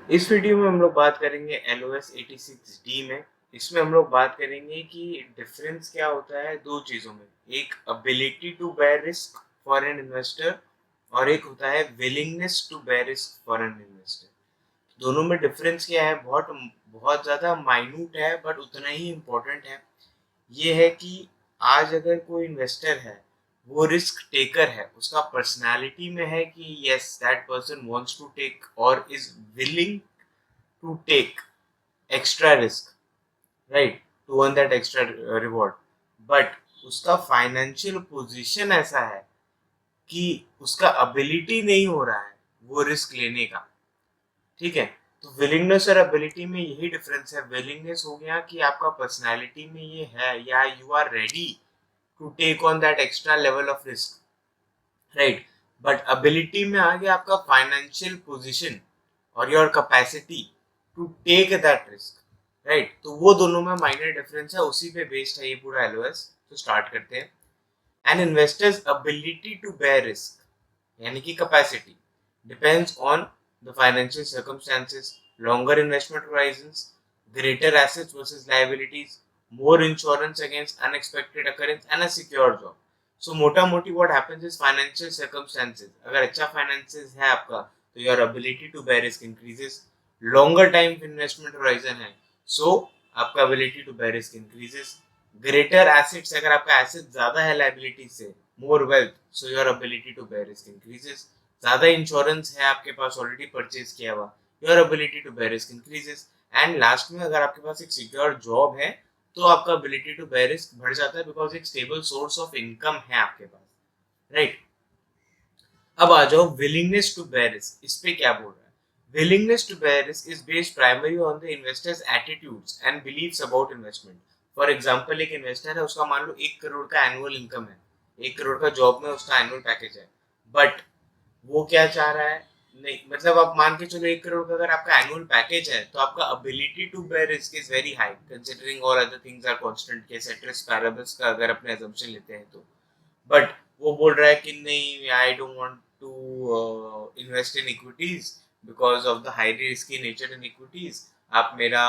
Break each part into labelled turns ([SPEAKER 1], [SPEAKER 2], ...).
[SPEAKER 1] इस वीडियो में हम लोग बात करेंगे LOS 86D में। इसमें हम लोग बात करेंगे कि डिफरेंस क्या होता है दो चीज़ों में, एक ability to bear risk for an investor और एक होता है willingness to bear risk for an investor. दोनों में डिफरेंस क्या है? बहुत बहुत ज़्यादा माइन्यूट है बट उतना ही इम्पोर्टेंट है। ये है कि आज अगर कोई इन्वेस्टर है वो रिस्क टेकर है, उसका पर्सनालिटी में है कि yes that person wants to take और is willing to take extra risk, right, to earn that extra reward, but उसका फाइनेंशियल पोजीशन ऐसा है कि उसका एबिलिटी नहीं हो रहा है वो रिस्क लेने का। ठीक है, तो विलिंगनेस और एबिलिटी में यही डिफरेंस है। विलिंगनेस हो गया कि आपका पर्सनालिटी में ये है या you are ready to take on that extra level of risk, right. But ability में आ गया आपका फाइनेंशियल पोजीशन और your capacity to take that risk, right. तो वो दोनों में माइनर डिफरेंस है, उसी पे बेस्ड है ये पूरा LOS। तो स्टार्ट करते हैं। An investor's ability to bear risk यानी कि capacity depends on the financial circumstances, longer investment horizons, greater assets versus liabilities, more insurance against unexpected occurrence and a secure job. So मोटा मोटी what happens is financial circumstances, अगर अच्छा finances है आपका तो your ability to bear risk increases, longer time investment horizon है so आपका ability to bear risk increases, greater assets अगर आपका assets ज़्यादा है liability से, more wealth so your ability to bear risk increases, ज़्यादा insurance है आपके पास already purchase किया हुआ, your ability to bear risk increases, and last में अगर आपके पास एक सिक्योर जॉब है तो आपका एबिलिटी टू बेयर रिस्क बढ़ जाता है बिकॉज एक स्टेबल सोर्स ऑफ इनकम है आपके पास, राइट। अब आ जाओ विलिंगनेस टू बेयर रिस्क, इस पे क्या बोल रहा है। Willingness to bear risk is based primary on the investor's attitudes and beliefs about investment. For example एक इन्वेस्टर है, उसका मान लो 1 करोड़ का एनुअल इनकम है, 1 करोड़ का जॉब में उसका एनुअल पैकेज है, बट वो क्या चाह रहा है, नहीं मतलब आप मान के चलो 1 करोड़ का अगर आपका एनुअल पैकेज है तो आपका ability to bear risk is very high considering all other things are constant के सेट्रेस पैराबल्स का अगर अपने assumption लेते हैं तो। बट वो बोल रहा है कि नहीं, I don't want to invest in equities because of the high risky nature in equities. आप मेरा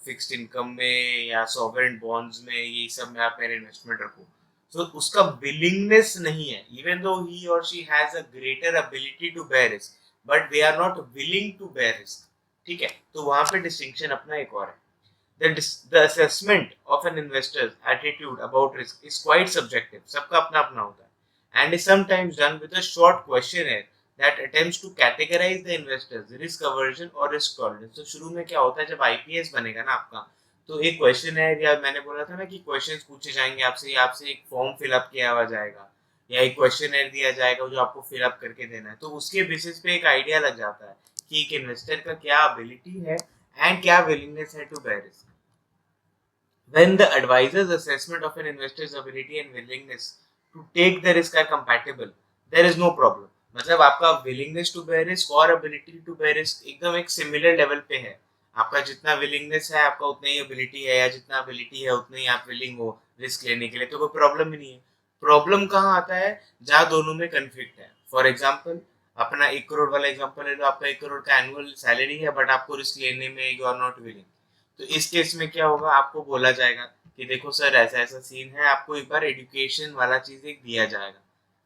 [SPEAKER 1] फिक्स्ड इनकम में या सॉवरेन बॉन्ड्स में ये सब में आप मेरा इन्वेस्टमेंट रखो। तो उसका विलिंगनेस नहीं है, इवन दो ही और she has a greater ability to bear risk but they are not willing to bear risk. ठीक है, तो वहां पे डिस्टिंक्शन अपना एक और है। The assessment of an investor's attitude about risk is quite subjective. सबका अपना अपना होता है and is sometimes done with a short questionnaire that attempts to categorize the investor's risk aversion or risk tolerance. तो शुरू में क्या होता है, जब IPS बनेगा ना आपका तो एक क्वेश्चनर, या मैंने बोला था ना कि क्वेश्चंस पूछे जाएंगे आपसे, आपसे एक फॉर्म फिलअप किया हुआ जाएगा या एक क्वेश्चनर दिया जाएगा जो आपको फिलअप करके देना है, तो उसके बेसिस पे एक आइडिया लग जाता है कि एक इन्वेस्टर का क्या एबिलिटी है एंड क्या विलिंगनेस है to bear risk. When the advisor's assessment of an investor's ability and willingness to take the risk are compatible, there is no problem. मतलब आपका willingness to bear risk और ability to bear risk एकदम एक similar level पे है। आपका जितना willingness है आपका उतना ही ability है, या जितना ability है उतना ही आप willing हो risk लेने के लिए, तो कोई problem ही नहीं है। प्रॉब्लम कहाँ आता है? जहाँ दोनों में conflict है। फॉर एग्जाम्पल अपना 1 करोड़ वाला एग्जाम्पल ले लो, आपका 1 करोड़ का एनुअल सैलरी है बट आपको रिस्क लेने में यू आर नॉट विलिंग। तो इस केस में क्या होगा, आपको बोला जाएगा कि देखो सर ऐसा ऐसा सीन है, आपको एक बार एजुकेशन वाला चीज एक दिया जाएगा,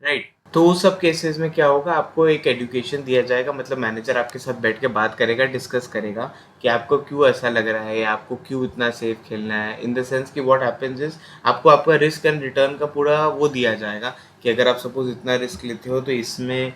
[SPEAKER 1] राइट। तो उस सब केसेस में क्या होगा, आपको एक एजुकेशन दिया जाएगा, मतलब मैनेजर आपके साथ बैठ के बात करेगा, डिस्कस करेगा कि आपको क्यों ऐसा लग रहा है या आपको क्यों इतना सेफ खेलना है। इन द सेंस कि व्हाट हैपेंस इज आपको आपका रिस्क एंड रिटर्न का पूरा वो दिया जाएगा कि अगर आप सपोज इतना रिस्क लेते हो तो इसमें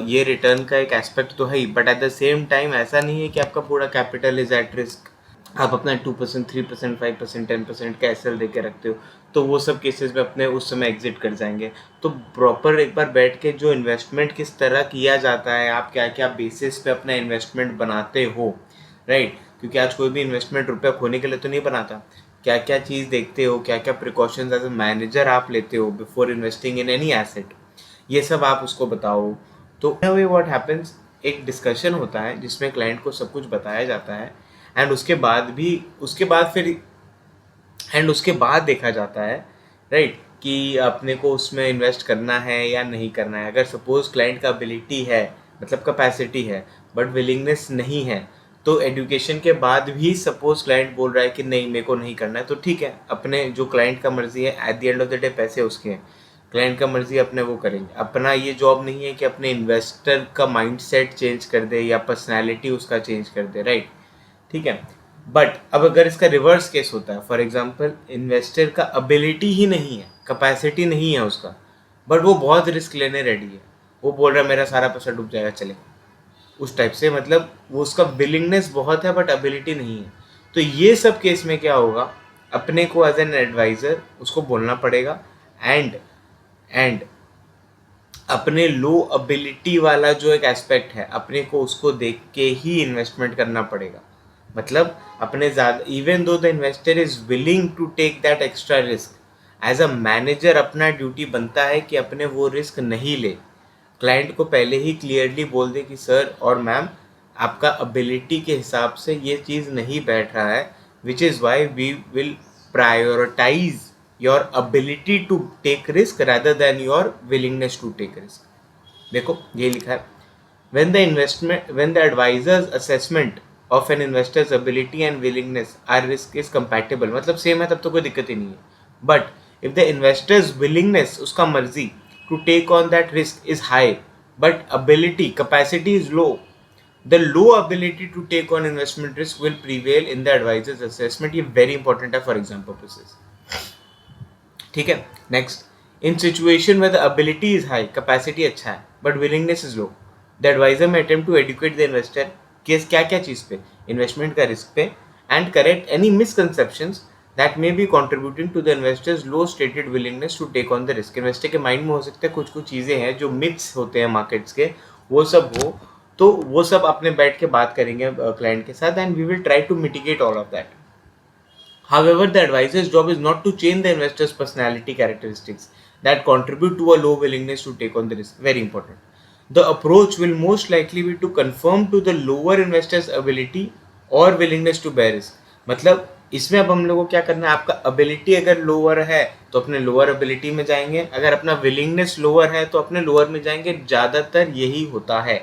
[SPEAKER 1] ये रिटर्न का एक एस्पेक्ट तो है ही, but at the same time ऐसा नहीं है कि आपका पूरा कैपिटल इज एट रिस्क। आप अपना 2%, 3%, 5%, 10% का SL दे के रखते हो तो वो सब केसेस में अपने उस समय एग्जिट कर जाएंगे। तो प्रॉपर एक बार बैठ के जो इन्वेस्टमेंट किस तरह किया जाता है, आप क्या क्या बेसिस पे अपना इन्वेस्टमेंट बनाते हो, राइट। क्योंकि आज कोई भी इन्वेस्टमेंट रुपया खोने के लिए तो नहीं बनाता। क्या क्या चीज़ देखते हो, क्या क्या प्रिकॉशंस एज ए मैनेजर आप लेते हो before investing in any asset, ये सब आप उसको बताओ। तो वे व्हाट हैपेंस, एक डिस्कशन होता है जिसमें क्लाइंट को सब कुछ बताया जाता है एंड उसके बाद फिर उसके बाद देखा जाता है, राइट, कि अपने को उसमें इन्वेस्ट करना है या नहीं करना है। अगर सपोज क्लाइंट का एबिलिटी है मतलब कैपेसिटी है बट विलिंगनेस नहीं है तो एजुकेशन के बाद भी सपोज क्लाइंट बोल रहा है कि नहीं मेरे को नहीं करना है, तो ठीक है, अपने जो क्लाइंट का मर्जी है, at the end of the day पैसे उसके हैं, क्लाइंट का मर्जी अपने वो करेंगे। अपना ये जॉब नहीं है कि अपने इन्वेस्टर का माइंडसेट चेंज कर दे या पर्सनैलिटी उसका चेंज कर दे, राइट, ठीक है। बट अब अगर इसका रिवर्स केस होता है, फॉर एग्जाम्पल इन्वेस्टर का एबिलिटी ही नहीं है, कैपेसिटी नहीं है उसका, बट वो बहुत रिस्क लेने रेडी है, वो बोल रहा है मेरा सारा पैसा डूब जाएगा चले, उस टाइप से, मतलब वो उसका विलिंगनेस बहुत है बट एबिलिटी नहीं है, तो ये सब केस में क्या होगा, अपने को एज एन एडवाइज़र उसको बोलना पड़ेगा एंड अपने लो एबिलिटी वाला जो एक एस्पेक्ट है अपने को उसको देख के ही इन्वेस्टमेंट करना पड़ेगा। मतलब अपने ज़्यादा, even though the investor is willing to take that extra risk, as a manager अपना ड्यूटी बनता है कि अपने वो रिस्क नहीं ले, क्लाइंट को पहले ही क्लियरली बोल दे कि सर और मैम आपका एबिलिटी के हिसाब से ये चीज़ नहीं बैठ रहा है, which is why we will prioritize your ability to take risk rather than your willingness to take risk. देखो ये लिखा है, when the advisor's assessment of an investor's ability and willingness are risk is compatible, मतलब same है तब तो कोई दिक्कत ही नहीं है, but if the investor's willingness उसका मर्जी to take on that risk is high but ability capacity is low, the low ability to take on investment risk will prevail in the advisor's assessment। ये very important है for exam purposes, ठीक है। Next, इन situation में the ability is high, capacity अच्छा है but willingness is low, the advisor may attempt to educate the investor case क्या क्या चीज़ पे, इन्वेस्टमेंट का रिस्क पे, and correct any misconceptions that may be contributing to the investor's low stated willingness to take on the risk. Investor के mind में हो सकते हैं कुछ कुछ चीज़ें हैं जो मिथ्स होते हैं मार्केट्स के, वो सब हो, तो वो सब अपने बैठ के बात करेंगे क्लाइंट के साथ, and we will try to mitigate all of that. However, the advisor's job is not to change the investor's personality characteristics that contribute to a low willingness to take on the risk. Very important. The approach will most likely be to conform to the lower investor's ability or willingness to bear risk. मतलब इसमें अब हम लोगों को क्या करना है, आपका ability अगर lower है तो अपने lower ability में जाएंगे, अगर अपना willingness lower है तो अपने lower में जाएंगे, ज़्यादातर यही होता है।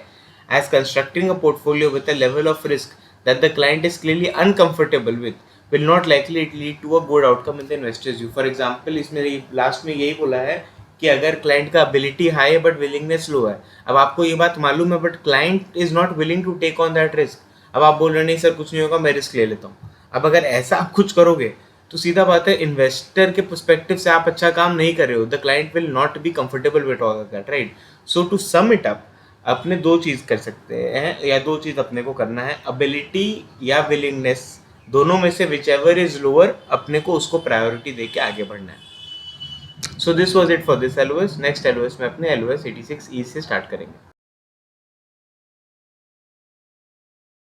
[SPEAKER 1] As constructing a portfolio with a level of risk that the client is clearly uncomfortable with will not likely lead to a good outcome in the investor's view। For example, इसमें last में यही बोला है कि अगर client का ability high है but willingness low है, अब आपको ये बात मालूम है but client is not willing to take on that risk, अब आप बोल रहे नहीं सर कुछ नहीं होगा मैं रिस्क ले लेता हूँ। अब अगर ऐसा आप कुछ करोगे तो सीधा बात है इन्वेस्टर के पर्सपेक्टिव से आप अच्छा काम नहीं कर रहे हो, the client will not be comfortable with all of that, right. So to sum it up, अपने दो चीज़ कर सकते हैं या दो चीज़ अपने को करना है, एबिलिटी या विलिंगनेस, दोनों में से विच एवर इज लोअर अपने को उसको प्रायोरिटी दे के आगे बढ़ना है। So this was it for this LOS. Next LOS में अपने एलओएस 86E से स्टार्ट करेंगे।